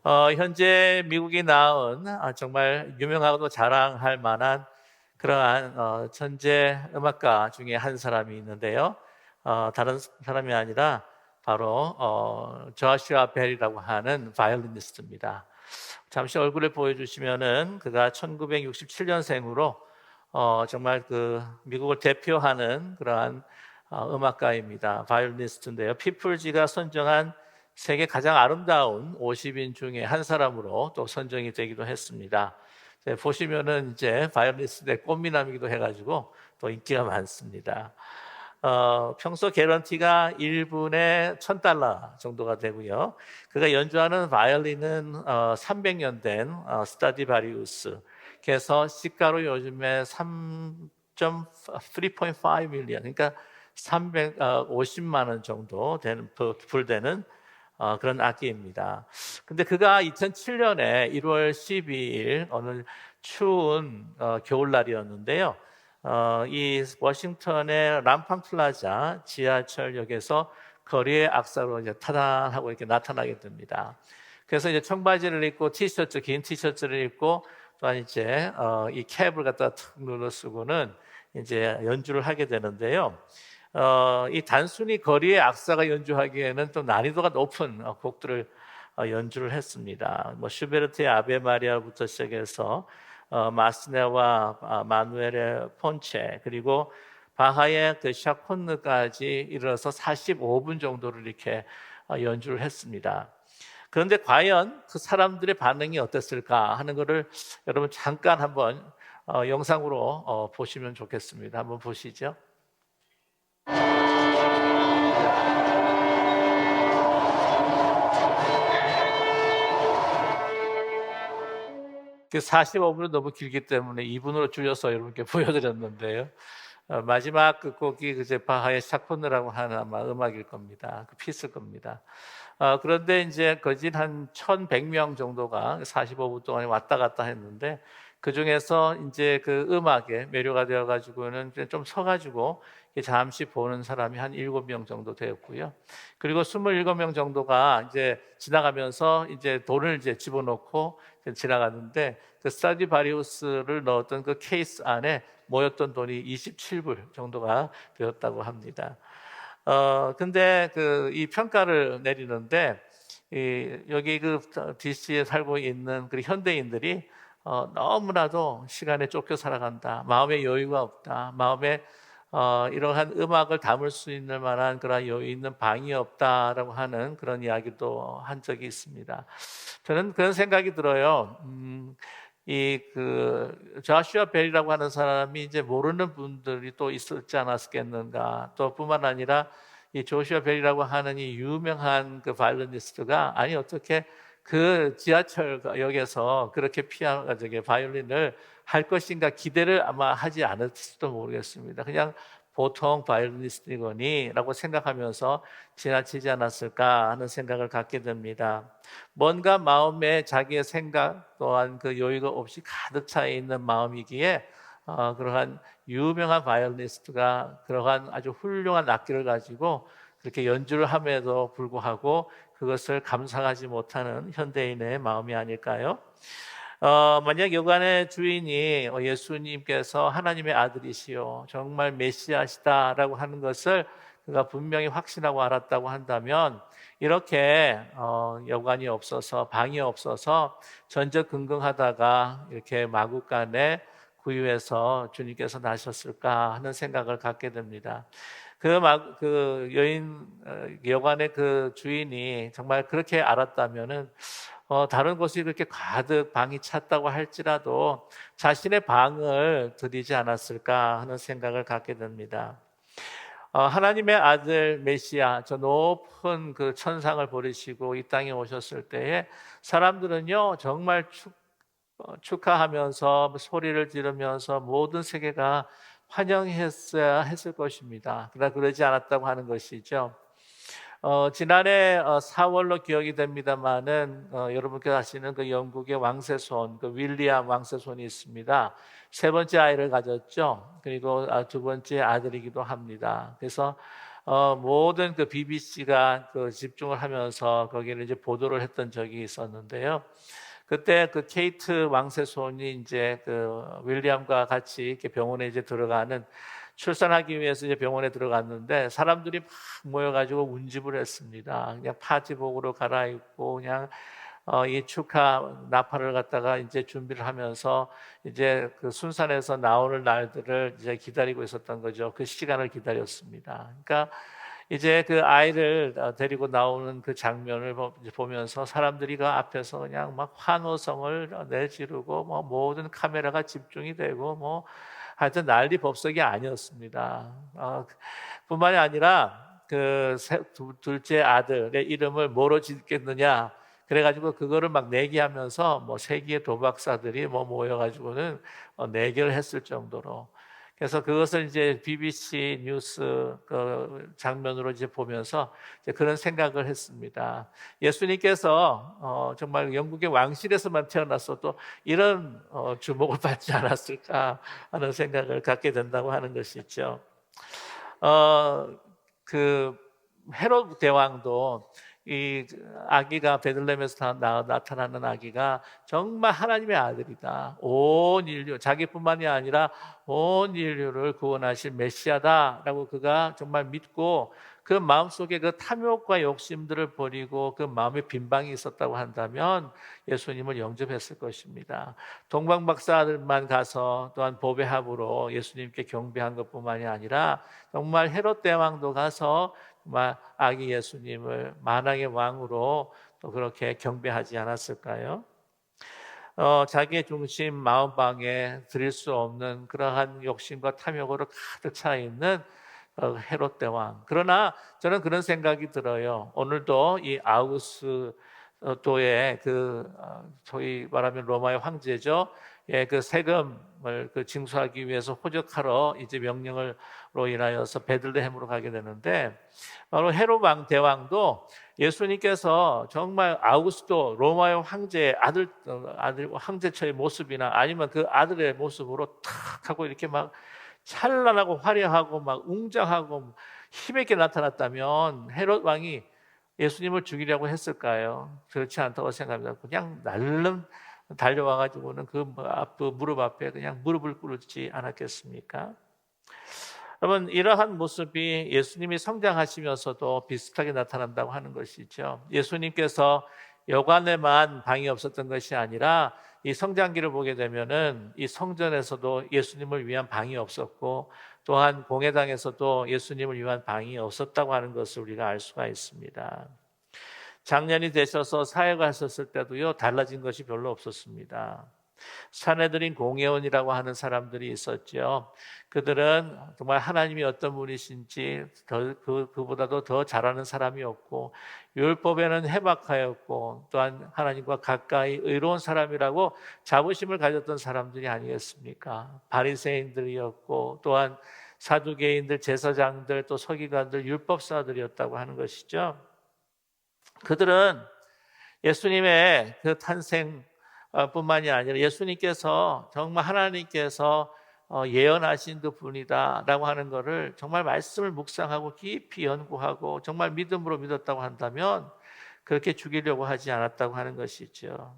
현재 미국이 낳은 정말 유명하고도 자랑할 만한 그러한 천재 음악가 중에 한 사람이 있는데요. 다른 사람이 아니라 바로 조슈아 벨이라고 하는 바이올리니스트입니다. 잠시 얼굴을 보여주시면은 그가 1967년생으로 정말 그 미국을 대표하는 그러한 음악가입니다. 바이올리니스트인데요. 피플지가 선정한 세계 가장 아름다운 50인 중에 한 사람으로 또 선정이 되기도 했습니다. 보시면은 이제 바이올리니스트의 꽃미남이기도 해가지고 또 인기가 많습니다. 평소 개런티가 1분에 $1,000 정도가 되고요. 그가 연주하는 바이올린은 300년 된 스타디바리우스. 그래서 시가로 요즘에 3.5 밀리언, 그러니까 350만 원 정도 되는 불되는 그런 악기입니다. 근데 그가 2007년에 1월 12일 어느 추운 겨울날이었는데요. 이 워싱턴의 람팡 플라자 지하철역에서 거리의 악사로 이제 타단하고 이렇게 나타나게 됩니다. 그래서 이제 청바지를 입고 티셔츠, 긴 티셔츠를 입고 또한 이제 이 캡을 갖다 탁 눌러 쓰고는 이제 연주를 하게 되는데요. 이 단순히 거리의 악사가 연주하기에는 좀 난이도가 높은 곡들을 연주를 했습니다. 뭐 슈베르트의 아베 마리아부터 시작해서 마스네와 마누엘의 폰체, 그리고 바하의 그 샤콘느까지 이르러서 45분 정도를 이렇게 연주를 했습니다. 그런데 과연 그 사람들의 반응이 어땠을까 하는 것을 여러분 잠깐 한번 영상으로 보시면 좋겠습니다. 한번 보시죠. 그 45분은 너무 길기 때문에 2분으로 줄여서 여러분께 보여드렸는데요. 마지막 그 곡이 그제 바하의 샤코느라고 하는 아마 음악일 겁니다. 그 피스일 겁니다. 그런데 이제 거진 한 1,100명 정도가 45분 동안 왔다 갔다 했는데 그 중에서 이제 그 음악에 매료가 되어 가지고는 좀 서가지고 잠시 보는 사람이 한 7명 정도 되었고요. 그리고 27명 정도가 이제 지나가면서 이제 돈을 이제 집어넣고 지나갔는데 그 스타디바리우스를 넣었던 그 케이스 안에 모였던 돈이 27불 정도가 되었다고 합니다. 근데 그 이 평가를 내리는데 여기 그 DC에 살고 있는 그 현대인들이 너무나도 시간에 쫓겨 살아간다. 마음의 여유가 없다. 마음에 이러한 음악을 담을 수 있는 만한 그런 여유 있는 방이 없다라고 하는 그런 이야기도 한 적이 있습니다. 저는 그런 생각이 들어요. 이 그 조슈아 벨이라고 하는 사람이 이제 모르는 분들이 또 있었지 않았겠는가. 또 뿐만 아니라 이 조슈아 벨이라고 하는 이 유명한 그 바이올리니스트가 아니 어떻게 그 지하철역에서 그렇게 피아노 저기 바이올린을 할 것인가 기대를 아마 하지 않았을지도 모르겠습니다. 그냥 보통 바이올리니스트이거니라고 생각하면서 지나치지 않았을까 하는 생각을 갖게 됩니다. 뭔가 마음에 자기의 생각 또한 그 여유가 없이 가득 차 있는 마음이기에 그러한 유명한 바이올리니스트가 그러한 아주 훌륭한 악기를 가지고 그렇게 연주를 함에도 불구하고 그것을 감상하지 못하는 현대인의 마음이 아닐까요? 만약 여관의 주인이 예수님께서 하나님의 아들이시요 정말 메시아시다라고 하는 것을 그가 분명히 확신하고 알았다고 한다면 이렇게 여관이 없어서 방이 없어서 전전긍긍하다가 이렇게 마구간에 구유해서 주님께서 나셨을까 하는 생각을 갖게 됩니다. 그 여인 여관의 그 주인이 정말 그렇게 알았다면은 다른 곳이 그렇게 가득 방이 찼다고 할지라도 자신의 방을 드리지 않았을까 하는 생각을 갖게 됩니다. 하나님의 아들 메시아 저 높은 그 천상을 버리시고 이 땅에 오셨을 때에 사람들은요 정말 축하하면서 소리를 지르면서 모든 세계가 환영했어야 했을 것입니다. 그러나 그러지 않았다고 하는 것이죠. 지난해 4월로 기억이 됩니다만은 여러분께서 아시는 그 영국의 왕세손, 그 윌리엄 왕세손이 있습니다. 세 번째 아이를 가졌죠. 그리고 두 번째 아들이기도 합니다. 그래서 모든 그 BBC가 그 집중을 하면서 거기를 이제 보도를 했던 적이 있었는데요. 그때 그 케이트 왕세손이 이제 그 윌리엄과 같이 이렇게 병원에 이제 들어가는 출산하기 위해서 이제 병원에 들어갔는데 사람들이 막 모여가지고 운집을 했습니다. 그냥 파티복으로 갈아입고 그냥 이 축하 나팔을 갖다가 이제 준비를 하면서 이제 그 순산에서 나오는 날들을 이제 기다리고 있었던 거죠. 그 시간을 기다렸습니다. 그러니까 이제 그 아이를 데리고 나오는 그 장면을 보면서 사람들이 그 앞에서 그냥 막 환호성을 내지르고 뭐 모든 카메라가 집중이 되고 뭐 하여튼 난리 법석이 아니었습니다. 뿐만이 아니라 그 둘째 아들의 이름을 뭐로 짓겠느냐 그래가지고 그거를 막 내기하면서 뭐 세계의 도박사들이 뭐 모여가지고는 내기를 했을 정도로 그래서 그것을 이제 BBC 뉴스 그 장면으로 이제 보면서 이제 그런 생각을 했습니다. 예수님께서 정말 영국의 왕실에서만 태어났어도 이런 주목을 받지 않았을까 하는 생각을 갖게 된다고 하는 것이죠. 그 헤롯 대왕도 이 아기가 베들레헴에서 나타나는 아기가 정말 하나님의 아들이다. 온 인류, 자기뿐만이 아니라 온 인류를 구원하실 메시아다라고 그가 정말 믿고 그 마음속에 그 탐욕과 욕심들을 버리고 그 마음에 빈방이 있었다고 한다면 예수님을 영접했을 것입니다. 동방박사들만 가서 또한 보배합으로 예수님께 경배한 것뿐만이 아니라 정말 헤롯 대왕도 가서 아기 예수님을 만왕의 왕으로 또 그렇게 경배하지 않았을까요? 자기의 중심 마음방에 드릴 수 없는 그러한 욕심과 탐욕으로 가득 차 있는 헤롯 대왕. 그러나 저는 그런 생각이 들어요. 오늘도 이 아우구스도의 그 소위 말하면 로마의 황제죠. 예, 그 세금을 그 징수하기 위해서 호적하러 이제 명령으로 인하여서 베들레헴으로 가게 되는데 바로 헤롯 왕 대왕도 예수님께서 정말 아우구스도 로마의 황제의 아들 황제처의 모습이나 아니면 그 아들의 모습으로 탁 하고 이렇게 막 찬란하고 화려하고 막 웅장하고 힘있게 나타났다면 헤롯 왕이 예수님을 죽이려고 했을까요? 그렇지 않다고 생각합니다. 그냥 날름 달려와가지고는 그 무릎 앞에 그냥 무릎을 꿇지 않았겠습니까? 여러분, 이러한 모습이 예수님이 성장하시면서도 비슷하게 나타난다고 하는 것이죠. 예수님께서 여관에만 방이 없었던 것이 아니라 이 성장기를 보게 되면은 이 성전에서도 예수님을 위한 방이 없었고 또한 공회당에서도 예수님을 위한 방이 없었다고 하는 것을 우리가 알 수가 있습니다. 장년이 되셔서 사역을 하셨을 때도요, 달라진 것이 별로 없었습니다. 사내들인 공회원이라고 하는 사람들이 있었죠. 그들은 정말 하나님이 어떤 분이신지 그보다도 더 잘하는 사람이었고 율법에는 해박하였고 또한 하나님과 가까이 의로운 사람이라고 자부심을 가졌던 사람들이 아니겠습니까? 바리새인들이었고 또한 사두개인들, 제사장들, 또 서기관들, 율법사들이었다고 하는 것이죠. 그들은 예수님의 그 탄생 뿐만이 아니라 예수님께서 정말 하나님께서 예언하신 그 분이다라고 하는 것을 정말 말씀을 묵상하고 깊이 연구하고 정말 믿음으로 믿었다고 한다면 그렇게 죽이려고 하지 않았다고 하는 것이죠.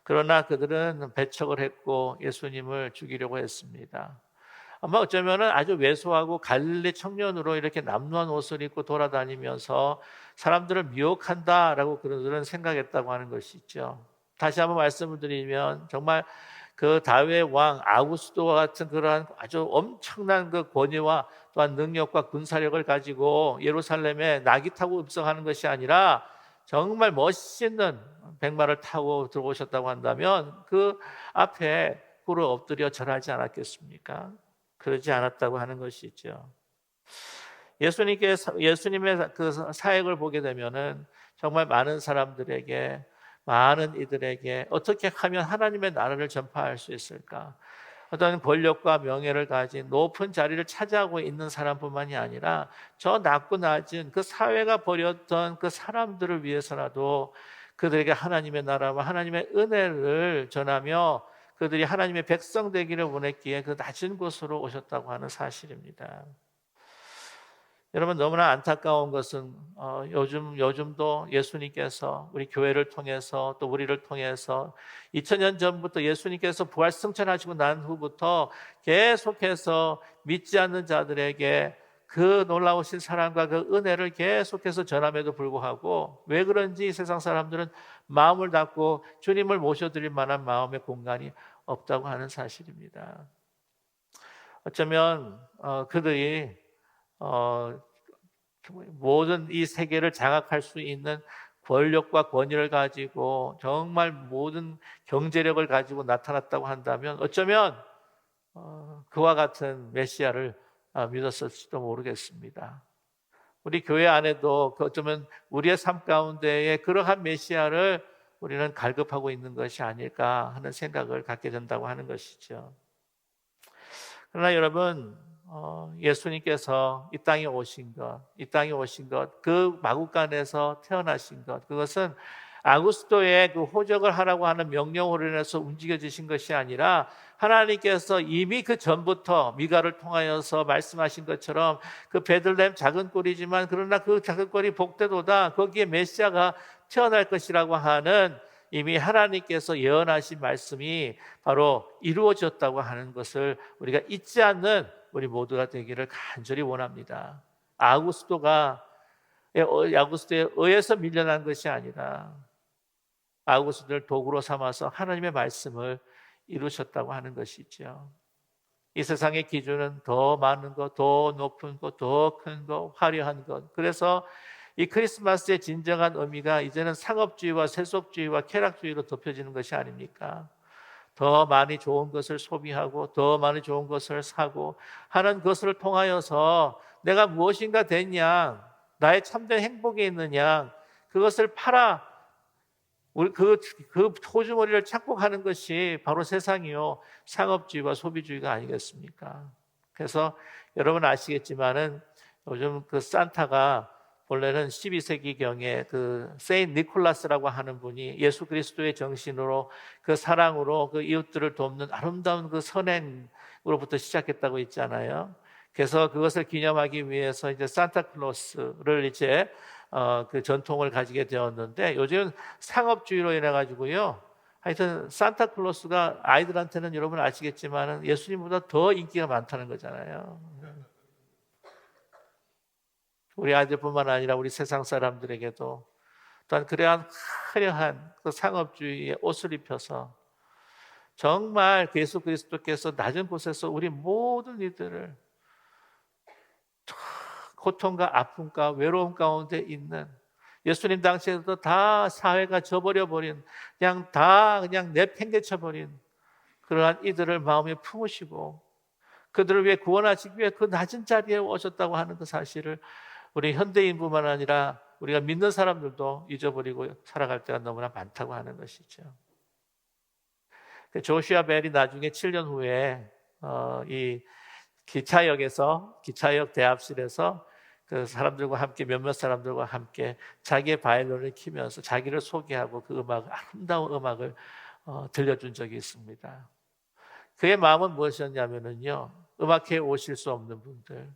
그러나 그들은 배척을 했고 예수님을 죽이려고 했습니다. 아마 어쩌면은 아주 왜소하고 갈릴리 청년으로 이렇게 남루한 옷을 입고 돌아다니면서 사람들을 미혹한다라고 그들은 생각했다고 하는 것이죠. 다시 한번 말씀을 드리면 정말 그 다윗 왕 아구스도와 같은 그러한 아주 엄청난 그 권위와 또한 능력과 군사력을 가지고 예루살렘에 나귀 타고 입성하는 것이 아니라 정말 멋있는 백마를 타고 들어오셨다고 한다면 그 앞에 꿇어 엎드려 절하지 않았겠습니까? 그러지 않았다고 하는 것이죠. 예수님의 그 사역을 보게 되면은 정말 많은 사람들에게 많은 이들에게 어떻게 하면 하나님의 나라를 전파할 수 있을까? 어떤 권력과 명예를 가진 높은 자리를 차지하고 있는 사람뿐만이 아니라 저 낮고 낮은 그 사회가 버렸던 그 사람들을 위해서라도 그들에게 하나님의 나라와 하나님의 은혜를 전하며 그들이 하나님의 백성 되기를 원했기에 그 낮은 곳으로 오셨다고 하는 사실입니다. 여러분 너무나 안타까운 것은 요즘도 예수님께서 우리 교회를 통해서 또 우리를 통해서 2000년 전부터 예수님께서 부활 승천하시고 난 후부터 계속해서 믿지 않는 자들에게 그 놀라우신 사랑과 그 은혜를 계속해서 전함에도 불구하고 왜 그런지 세상 사람들은 마음을 닫고 주님을 모셔드릴 만한 마음의 공간이 없다고 하는 사실입니다. 어쩌면 그들이 모든 이 세계를 장악할 수 있는 권력과 권위를 가지고 정말 모든 경제력을 가지고 나타났다고 한다면 어쩌면 그와 같은 메시아를 믿었을지도 모르겠습니다. 우리 교회 안에도 어쩌면 우리의 삶 가운데에 그러한 메시아를 우리는 갈급하고 있는 것이 아닐까 하는 생각을 갖게 된다고 하는 것이죠. 그러나 여러분, 예수님께서 이 땅에 오신 것, 그 마구간에서 태어나신 것, 그것은 아구스토의 그 호적을 하라고 하는 명령으로 인해서 움직여지신 것이 아니라 하나님께서 이미 그 전부터 미가를 통하여서 말씀하신 것처럼 그 베들레헴 작은 꼴이지만 그러나 그 작은 꼴이 복되도다, 거기에 메시아가 태어날 것이라고 하는 이미 하나님께서 예언하신 말씀이 바로 이루어졌다고 하는 것을 우리가 잊지 않는 우리 모두가 되기를 간절히 원합니다. 아구스토에 의해서 밀려난 것이 아니라 아구스토를 도구로 삼아서 하나님의 말씀을 이루셨다고 하는 것이죠. 이 세상의 기준은 더 많은 것, 더 높은 것, 더 큰 것, 화려한 것. 그래서 이 크리스마스의 진정한 의미가 이제는 상업주의와 세속주의와 쾌락주의로 덮여지는 것이 아닙니까? 더 많이 좋은 것을 소비하고 더 많이 좋은 것을 사고 하는 것을 통하여서 내가 무엇인가 됐냐, 나의 참된 행복이 있느냐, 그것을 팔아 그 토주머니를 착복하는 것이 바로 세상이요 상업주의와 소비주의가 아니겠습니까? 그래서 여러분 아시겠지만은 요즘 그 산타가 원래는 12세기경에 그 세인트 니콜라스라고 하는 분이 예수 그리스도의 정신으로 그 사랑으로 그 이웃들을 돕는 아름다운 그 선행으로부터 시작했다고 있잖아요. 그래서 그것을 기념하기 위해서 이제 산타클로스를 이제 그 전통을 가지게 되었는데 요즘 상업주의로 인해 가지고요. 하여튼 산타클로스가 아이들한테는 여러분 아시겠지만은 예수님보다 더 인기가 많다는 거잖아요. 우리 아이들뿐만 아니라 우리 세상 사람들에게도 또한 그러한 화려한 그 상업주의의 옷을 입혀서 정말 예수 그리스도께서 낮은 곳에서 우리 모든 이들을 고통과 아픔과 외로움 가운데 있는 예수님 당시에도 다 사회가 저버려 버린 그냥 내팽개쳐 버린 그러한 이들을 마음에 품으시고 그들을 위해 구원하시기 위해 그 낮은 자리에 오셨다고 하는 그 사실을 우리 현대인뿐만 아니라 우리가 믿는 사람들도 잊어버리고 살아갈 때가 너무나 많다고 하는 것이죠. 조슈아 벨이 나중에 7년 후에 이 기차역 대합실에서 그 사람들과 함께 몇몇 사람들과 함께 자기의 바이올린을 키면서 자기를 소개하고 그 아름다운 음악을 들려준 적이 있습니다. 그의 마음은 무엇이었냐면요, 음악회에 오실 수 없는 분들,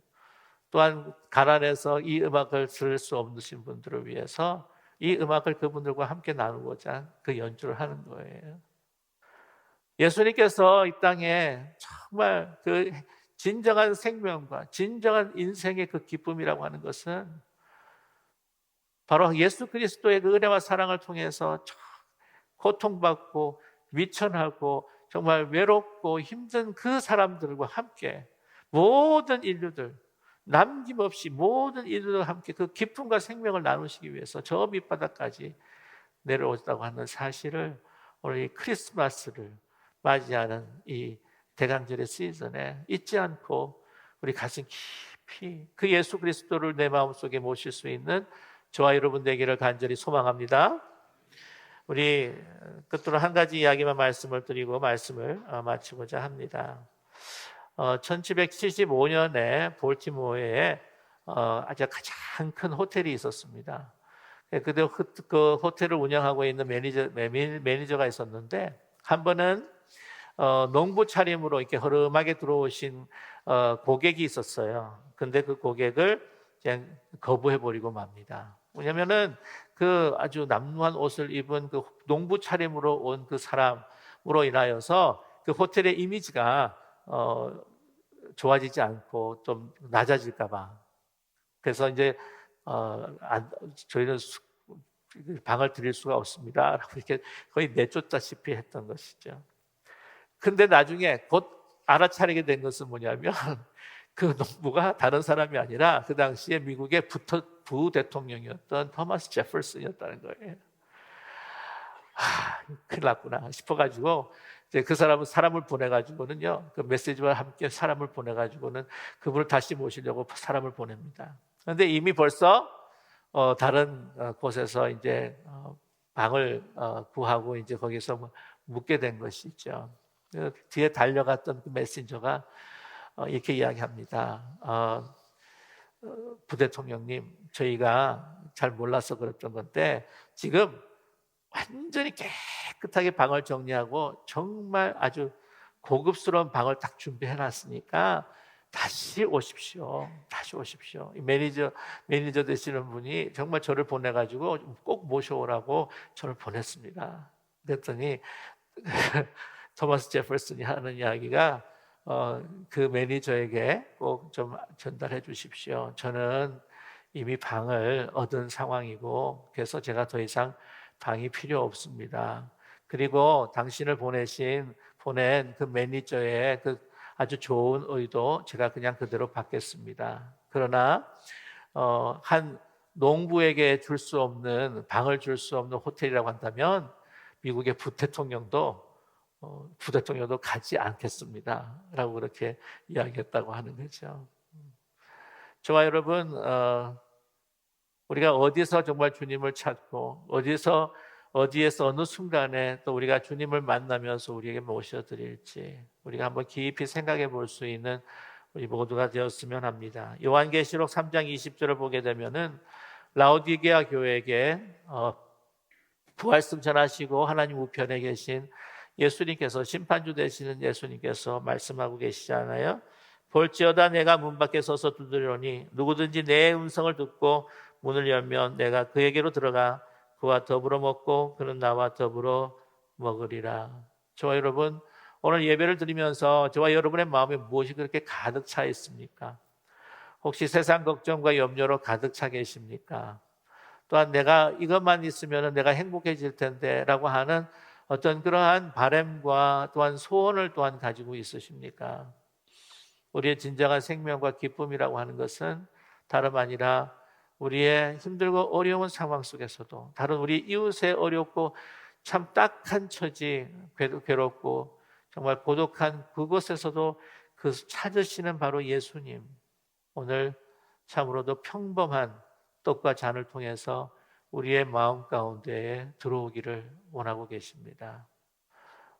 또한 가난해서 이 음악을 들을 수 없으신 분들을 위해서 이 음악을 그분들과 함께 나누고자 그 연주를 하는 거예요. 예수님께서 이 땅에 정말 그 진정한 생명과 진정한 인생의 그 기쁨이라고 하는 것은 바로 예수 그리스도의 그 은혜와 사랑을 통해서 고통받고 미천하고 정말 외롭고 힘든 그 사람들과 함께 모든 인류들 남김없이 모든 이들과 함께 그 기쁨과 생명을 나누시기 위해서 저 밑바닥까지 내려오셨다고 하는 사실을 오늘 이 크리스마스를 맞이하는 이 대강절의 시즌에 잊지 않고 우리 가슴 깊이 그 예수 그리스도를 내 마음속에 모실 수 있는 저와 여러분 되기를 간절히 소망합니다. 우리 끝으로 한 가지 이야기만 말씀을 드리고 말씀을 마치고자 합니다. 1775년에 볼티모어에 아주 가장 큰 호텔이 있었습니다. 그때 그 호텔을 운영하고 있는 매니저가 있었는데 한 번은 농부 차림으로 이렇게 허름하게 들어오신 고객이 있었어요. 근데 그 고객을 그냥 거부해버리고 맙니다. 왜냐면은 그 아주 남루한 옷을 입은 그 농부 차림으로 온 그 사람으로 인하여서 그 호텔의 이미지가 좋아지지 않고 좀 낮아질까봐. 그래서 이제 저희는 방을 드릴 수가 없습니다. 라고 이렇게 거의 내쫓다시피 했던 것이죠. 근데 나중에 곧 알아차리게 된 것은 뭐냐면 그 농부가 다른 사람이 아니라 그 당시에 미국의 부대통령이었던 토마스 제퍼슨이었다는 거예요. 큰일 났구나 싶어가지고 이제 그 사람을 보내가지고는요, 그 메시지와 함께 사람을 보내가지고는 그분을 다시 모시려고 사람을 보냅니다. 그런데 이미 벌써 다른 곳에서 이제 방을 구하고 이제 거기서 묵게 된 것이죠. 뒤에 달려갔던 그 메신저가 이렇게 이야기합니다. 부대통령님, 저희가 잘 몰라서 그랬던 건데 지금 완전히 깨끗하게 방을 정리하고 정말 아주 고급스러운 방을 딱 준비해 놨으니까 다시 오십시오. 다시 오십시오. 이 매니저 되시는 분이 정말 저를 보내가지고 꼭 모셔오라고 저를 보냈습니다. 그랬더니 토마스 제퍼슨이 하는 이야기가 그 매니저에게 꼭 좀 전달해 주십시오. 저는 이미 방을 얻은 상황이고 그래서 제가 더 이상 방이 필요 없습니다. 그리고 당신을 보낸 그 매니저의 그 아주 좋은 의도 제가 그냥 그대로 받겠습니다. 그러나 한 농부에게 줄 수 없는 방을 줄 수 없는 호텔이라고 한다면 미국의 부대통령도 가지 않겠습니다. 라고 그렇게 이야기했다고 하는 거죠. 저와 여러분, 우리가 어디서 정말 주님을 찾고 어디에서 어느 순간에 또 우리가 주님을 만나면서 우리에게 모셔드릴지 우리가 한번 깊이 생각해 볼 수 있는 우리 모두가 되었으면 합니다. 요한계시록 3장 20절을 보게 되면은 라오디게아 교회에게 부활씀 전하시고 하나님 우편에 계신 예수님께서, 심판주 되시는 예수님께서 말씀하고 계시잖아요. 볼지어다 내가 문 밖에 서서 두드리노니 누구든지 내 음성을 듣고 문을 열면 내가 그에게로 들어가 그와 더불어 먹고 그는 나와 더불어 먹으리라. 저와 여러분, 오늘 예배를 드리면서 저와 여러분의 마음에 무엇이 그렇게 가득 차 있습니까? 혹시 세상 걱정과 염려로 가득 차 계십니까? 또한 내가 이것만 있으면 내가 행복해질 텐데 라고 하는 어떤 그러한 바람과 또한 소원을 또한 가지고 있으십니까? 우리의 진정한 생명과 기쁨이라고 하는 것은 다름 아니라 우리의 힘들고 어려운 상황 속에서도, 다른 우리 이웃의 어렵고 참 딱한 처지, 괴롭고 정말 고독한 그곳에서도 그 찾으시는 바로 예수님, 오늘 참으로도 평범한 떡과 잔을 통해서 우리의 마음 가운데에 들어오기를 원하고 계십니다.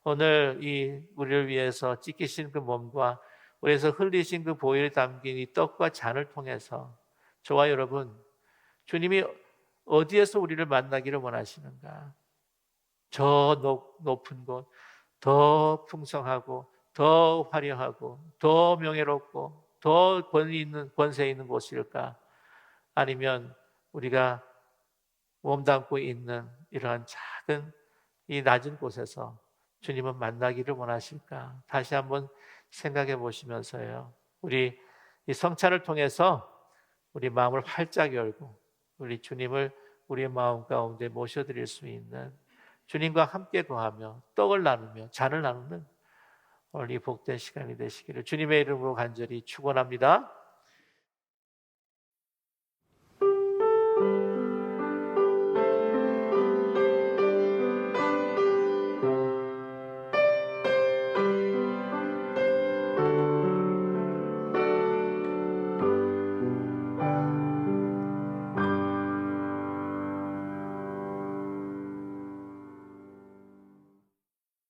오늘 이 우리를 위해서 찢기신 그 몸과 우리에서 흘리신 그 보혈이 담긴 이 떡과 잔을 통해서 저와 여러분, 주님이 어디에서 우리를 만나기를 원하시는가? 저 높은 곳, 더 풍성하고 더 화려하고 더 명예롭고 더 권세 있는 곳일까? 아니면 우리가 몸담고 있는 이러한 작은 이 낮은 곳에서 주님은 만나기를 원하실까? 다시 한번 생각해 보시면서요, 우리 이 성찬을 통해서 우리 마음을 활짝 열고 우리 주님을 우리의 마음 가운데 모셔드릴 수 있는, 주님과 함께 거하며 떡을 나누며 잔을 나누는 오늘 이 복된 시간이 되시기를 주님의 이름으로 간절히 축원합니다.